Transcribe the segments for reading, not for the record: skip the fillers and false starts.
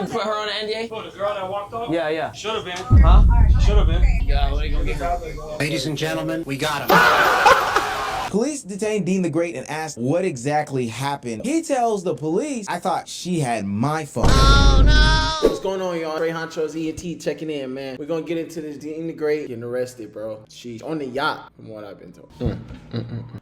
you put her on an NDA? Oh, the girl that walked off? Yeah. Should have been. Huh? Should have been. Yeah, what are you gonna get? Ladies and gentlemen, we got him. Police detained Dean the Great and asked what exactly happened. He tells the police, I thought she had my phone. Oh no! What's going on, y'all? Ray Honcho's ENT checking in, man. We're gonna get into this Dean the Great getting arrested, bro. She's on the yacht, from what I've been told.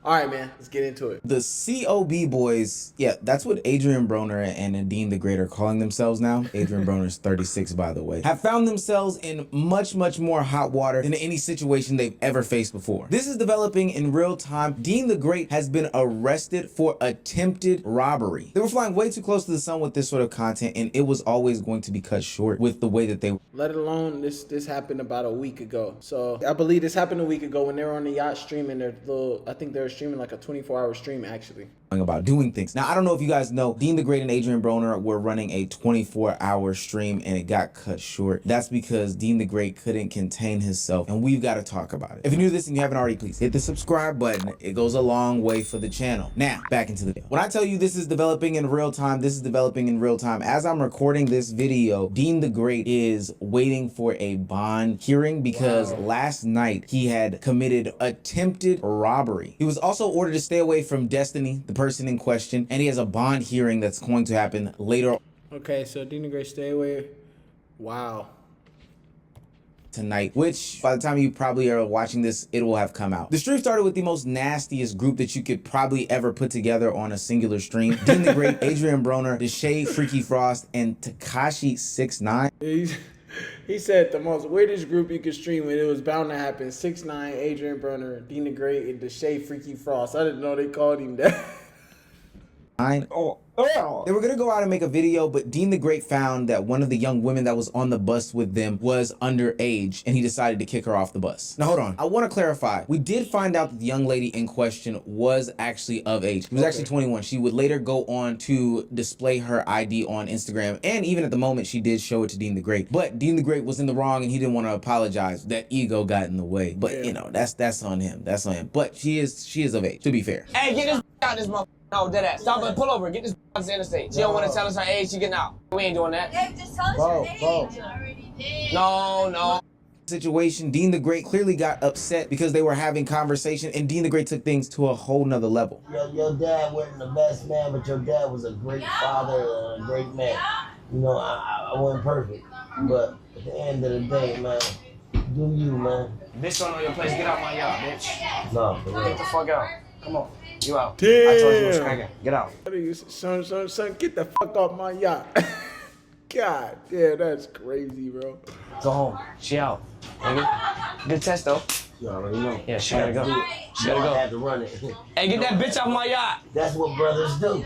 All right, man, let's get into it. The COB boys, yeah, that's what Adrien Broner and Dean the Great are calling themselves now. Adrien Broner's 36, by the way. Have found themselves in much more hot water than any situation they've ever faced before. This is developing in real time. Dean the Great has been arrested for attempted robbery. They were flying way too close to the sun with this sort of content, and it was always going to be cut short with the way that they Let alone this happened about a week ago. So I believe this happened a week ago when they were on the yacht streaming their little, I think they were streaming like a 24-hour stream actually. about doing things. Now, I don't know if you guys know, Dean the Great and Adrien Broner were running a 24-hour stream and it got cut short. That's because Dean the Great couldn't contain himself, and we've got to talk about it. If you're new to this and you haven't already, please hit the subscribe button. It goes a long way for the channel. Now, back into the video. When I tell you this is developing in real time, this is developing in real time. As I'm recording this video, Dean the Great is waiting for a bond hearing because last night he had committed attempted robbery. He was also ordered to stay away from Destiny, the person in question, and he has a bond hearing that's going to happen later Okay, so Dean the Great, stay away. Wow. tonight, which by the time you probably are watching this, it will have come out. The stream started with the most nastiest group that you could probably ever put together on a singular stream. Dean the Great, Adrien Broner, Deshae Freaky Frost, and Tekashi 69. He said the most weirdest group you could stream with. It was bound to happen. 6ix9ine, Adrien Broner, Dean the Great, and Deshae Freaky Frost. I didn't know they called him that. They were gonna go out and make a video, but Dean the Great found that one of the young women that was on the bus with them was underage, and he decided to kick her off the bus. Now hold on, I want to clarify. We did find out that the young lady in question was actually of age. She was actually 21. She would later go on to display her ID on Instagram, and even at the moment she did show it to Dean the Great. But Dean the Great was in the wrong, and he didn't want to apologize. That ego got in the way. But you know, that's on him. That's on him. But she is of age, to be fair. Hey, get this out this motherfucker. No, dead ass. Stop and pull over. Get this out the interstate. She don't want to tell us her age. She getting out. We ain't doing that. Dave, just tell us your age. You already did. No. Situation, Dean the Great clearly got upset because they were having conversation, and Dean the Great took things to a whole nother level. Your dad wasn't the best man, but your dad was a great father and a great man. You know, I wasn't perfect, but at the end of the day, man, do you, man. Bitch don't know your place. Get out my yard, bitch. No, for Get real. the fuck out. Come on. You out. Damn. I told you it was cracking. Get out. Son, get the fuck off my yacht. God, yeah, that's crazy, bro. Go home. She out. Nigga. Good test though. You already know. Yeah, she gotta go. She You gotta know I go. had to run it. Hey, get that bitch off my yacht. That's what brothers do.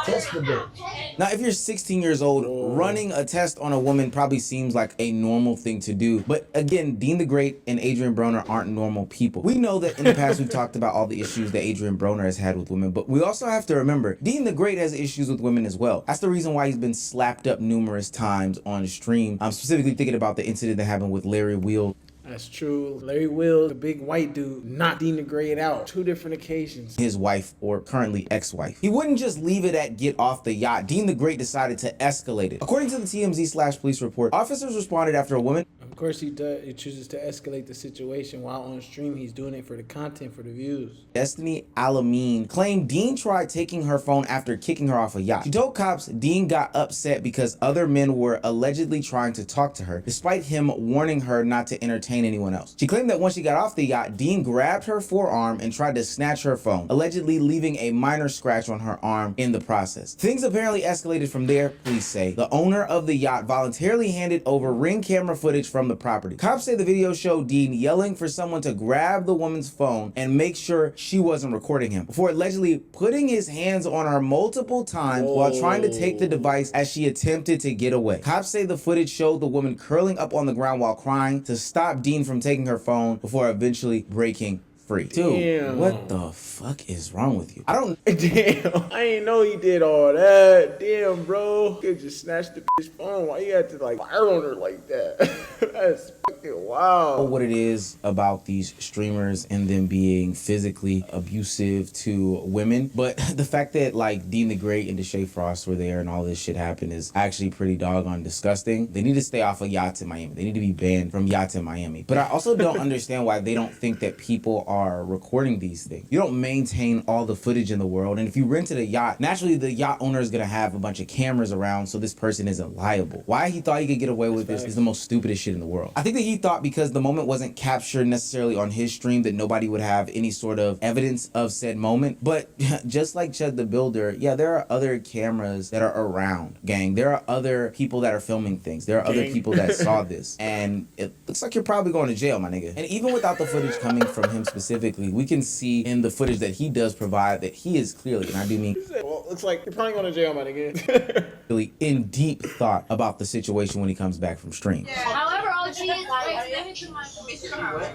Test the bitch. Now, if you're 16 years old, running a test on a woman probably seems like a normal thing to do. But again, Dean the Great and Adrien Broner aren't normal people. We know that in the past we've talked about all the issues that Adrien Broner has had with women, but we also have to remember Dean the Great has issues with women as well. That's the reason why he's been slapped up numerous times on stream. I'm specifically thinking about the incident that happened with Larry Wheel. That's true. Larry Will, the big white dude, knocked Dean the Great out. 2 different occasions. His wife, or currently ex-wife. He wouldn't just leave it at get off the yacht. Dean the Great decided to escalate it. According to the TMZ/police report, officers responded after a woman. Of course he does. He chooses to escalate the situation while on stream. He's doing it for the content, for the views. Destiny Alameen claimed Dean tried taking her phone after kicking her off a yacht. She told cops Dean got upset because other men were allegedly trying to talk to her, despite him warning her not to entertain anyone else. She claimed that once she got off the yacht, Dean grabbed her forearm and tried to snatch her phone, allegedly leaving a minor scratch on her arm in the process. Things apparently escalated from there, police say. The owner of the yacht voluntarily handed over ring camera footage from the property. Cops say the video showed Dean yelling for someone to grab the woman's phone and make sure she wasn't recording him, before allegedly putting his hands on her multiple times while trying to take the device as she attempted to get away. Cops say the footage showed the woman curling up on the ground while crying to stop Dean from taking her phone before eventually breaking free. Dude, Damn. what the fuck is wrong with you? I don't. Damn, I ain't know he did all that. Damn, bro. Could just snatch the bitch phone. Why you had to like fire on her like that? That's fucking wild. What it is about these streamers and them being physically abusive to women, but the fact that like Deenthegreat and Deshae Frost were there and all this shit happened is actually pretty doggone disgusting. They need to stay off of yachts in Miami. They need to be banned from yachts in Miami. But I also don't understand why they don't think that people are recording these things. You don't maintain all the footage in the world, and if you rented a yacht, naturally the yacht owner is gonna have a bunch of cameras around so this person isn't liable. Why he thought he could get away with this is the most stupidest shit in the world. I think that he thought because the moment wasn't captured necessarily on his stream that nobody would have any sort of evidence of said moment. But just like Chud the Builder, yeah, there are other cameras that are around, gang. There are other people that are filming things. There are other people that saw this, and it looks like you're probably going to jail, my nigga. And even without the footage coming from him specifically, we can see in the footage that he does provide that he is clearly, and I do mean Well, looks like you're probably going to jail, my nigga. really in deep thought about the situation when he comes back from stream. However, all cheese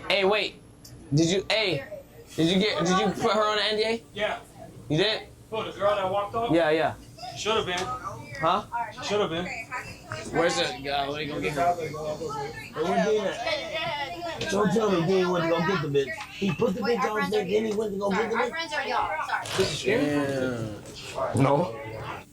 Hey, wait. Did you put her on an NDA? Yeah. You did? Who, the girl that walked off? Yeah. She should have been. Huh? She should have been. Where's it? What are you gonna get her? Where Dean at? Don't tell me Dean went to go get the bitch. He put the bitch on there, then he went to go get the Our bitch. friends are y'all. Sorry. Damn. No.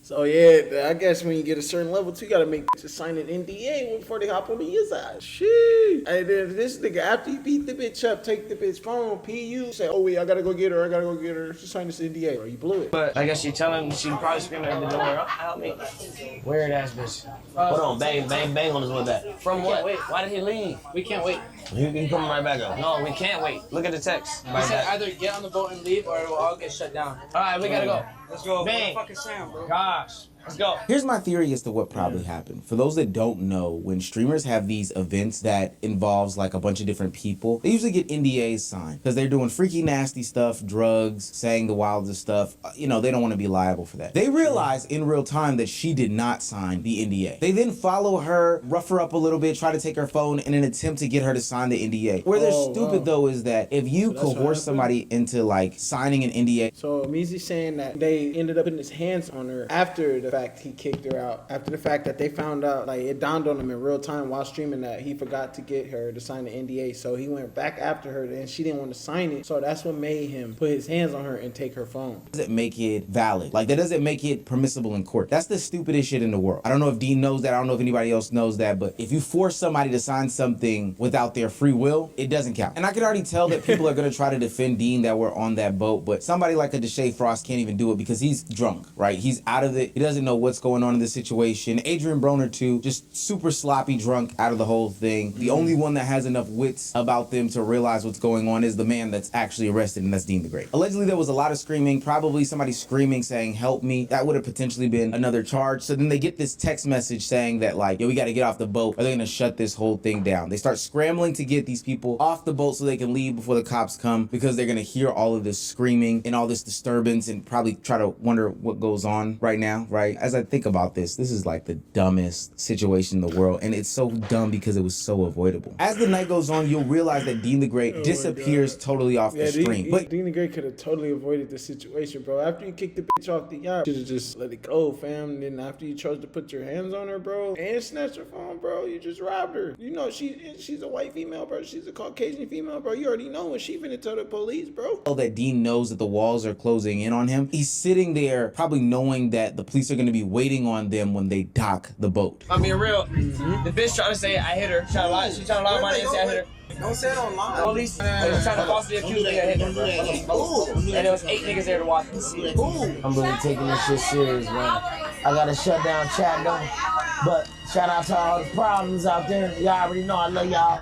So yeah, I guess when you get a certain level too, you gotta make bitches sign an NDA before they hop on the inside. Sheesh. And then this nigga, after you beat the bitch up, take the bitch phone, PU, say, oh wait, I gotta go get her. She signed this NDA, or you blew it. But I guess you tell him she probably screaming at the door. Help me. Weird ass bitch. Hold on, bang on his way back. From what? Why did he leave? We can't wait. He can come right back up. No, we can't wait. Look at the text. He said either get on the boat and leave, or it will all get shut down. All right, we gotta go. Let's go. Bang. Fucking Sam, bro. Gosh. Let's go. Here's my theory as to what probably happened. For those that don't know, when streamers have these events that involves like a bunch of different people, they usually get NDAs signed because they're doing freaky nasty stuff, drugs, saying the wildest stuff. You know, they don't want to be liable for that. They realize in real time that she did not sign the NDA. They then follow her, rough her up a little bit, try to take her phone in an attempt to get her to sign the NDA. Where they're stupid though is that if you coerce somebody into like signing an NDA. So Meezy's saying that they ended up putting his hands on her after the fact he kicked her out. After the fact that they found out, like it dawned on him in real time while streaming that he forgot to get her to sign the NDA. So he went back after her and she didn't want to sign it. So that's what made him put his hands on her and take her phone. Doesn't make it valid. Like that doesn't make it permissible in court. That's the stupidest shit in the world. I don't know if Dean knows that. I don't know if anybody else knows that. But if you force somebody to sign something without their free will, it doesn't count. And I can already tell that people are going to try to defend Dean that were on that boat. But somebody like a Deshae Frost can't even do it because he's drunk, right? He's out of it. He doesn't know what's going on in the situation. Adrien Broner too, just super sloppy drunk out of the whole thing. The only one that has enough wits about them to realize what's going on is the man that's actually arrested, and that's Deenthegreat. Allegedly, there was a lot of screaming, probably somebody screaming saying, help me. That would have potentially been another charge. So then they get this text message saying that like, yo, we got to get off the boat or they're going to shut this whole thing down. They start scrambling to get these people off the boat so they can leave before the cops come because they're going to hear all of this screaming and all this disturbance and probably try to wonder what goes on right now, right? As I think about this is like the dumbest situation in the world, and it's so dumb because it was so avoidable. As the night goes on, you'll realize that Deenthegreat disappears totally off the stream. But Deenthegreat could have totally avoided the situation, bro. After you kicked the bitch off the yacht, you should have just let it go, fam. And then after you chose to put your hands on her, bro, and snatch her phone, bro, you just robbed her. You know she's a white female, bro. She's a Caucasian female, bro. You already know when she finna tell the police, bro. that Dean knows that the walls are closing in on him. He's sitting there probably knowing that the police are going to be waiting on them when they dock the boat. I'm being real. The bitch trying to say I hit her. She trying to lie on my name and say I hit her. Don't say it online. Police was trying to falsely accuse me of hitting her, bro. And there was 8 niggas there to watch me. I'm really taking this shit serious, man. I gotta shut down chat though. But shout out to all the problems out there. Y'all already know I love y'all.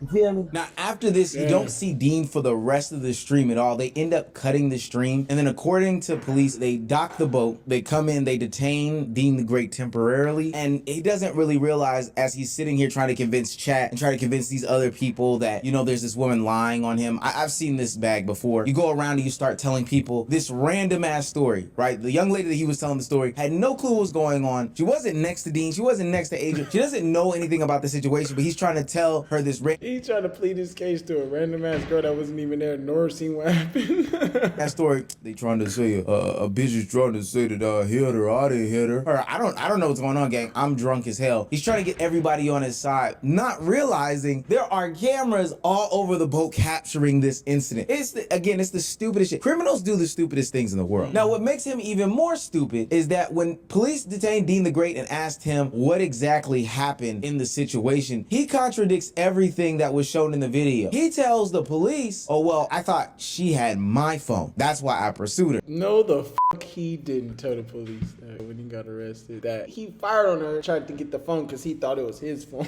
You feel me? Now, after this, you don't see Dean for the rest of the stream at all. They end up cutting the stream. And then according to police, they dock the boat. They come in, they detain Deenthegreat temporarily. And he doesn't really realize as he's sitting here trying to convince chat and trying to convince these other people that, you know, there's this woman lying on him. I've seen this bag before. You go around and you start telling people this random ass story, right? The young lady that he was telling the story had no clue what was going on. She wasn't next to Dean. She wasn't next to Adrien. She doesn't know anything about the situation, but he's trying to tell her this He tried to plead his case to a random ass girl that wasn't even there nor seen what happened. That story, they trying to say a bitch is trying to say that I hit her, I didn't hit her. Or I don't know what's going on, gang. I'm drunk as hell. He's trying to get everybody on his side, not realizing there are cameras all over the boat capturing this incident. It's the stupidest shit. Criminals do the stupidest things in the world. Now, what makes him even more stupid is that when police detained Dean the Great and asked him what exactly happened in the situation, he contradicts everything that was shown in the video. He tells the police, oh, well, I thought she had my phone. That's why I pursued her. No, the fuck he didn't tell the police that when he got arrested that he fired on her, tried to get the phone because he thought it was his phone.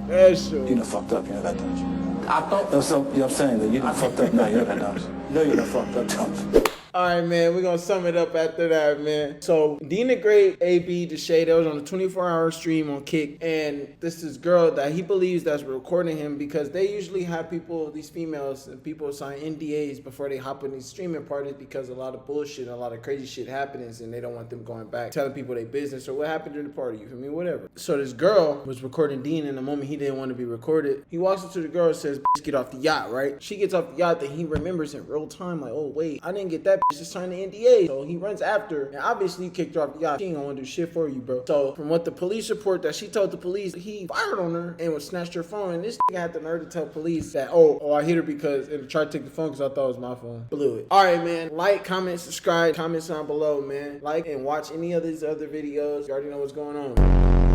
That's true. You done fucked up, you know that, don't you? I thought. You know what I'm saying? That you done fucked up now, you know that, don't you? You know you done fucked up, don't you? All right, man, we're going to sum it up after that, man. So, Deen the Great, AB, Deshae, that was on a 24-hour stream on Kick. And this girl that he believes that's recording him because they usually have people, these females, and people sign NDAs before they hop on these streaming parties because a lot of bullshit, a lot of crazy shit happens and they don't want them going back, telling people their business or what happened during the party, you feel me, whatever. So, this girl was recording Dean in the moment he didn't want to be recorded. He walks up to the girl and says, bitch, get off the yacht, right? She gets off the yacht, then he remembers in real time, like, oh, wait, I didn't get that bitch to sign the NDA. So he runs after, and obviously he kicked her off the yacht. She ain't gonna do shit for you, bro. So from what the police report that she told the police, he fired on her and was snatched her phone. And this nigga had the nerve to tell police that, oh, I hit her because, and tried to take the phone because I thought it was my phone. Blew it. All right, man. Like, comment, subscribe, comments down below, man. Like and watch any of these other videos. You already know what's going on.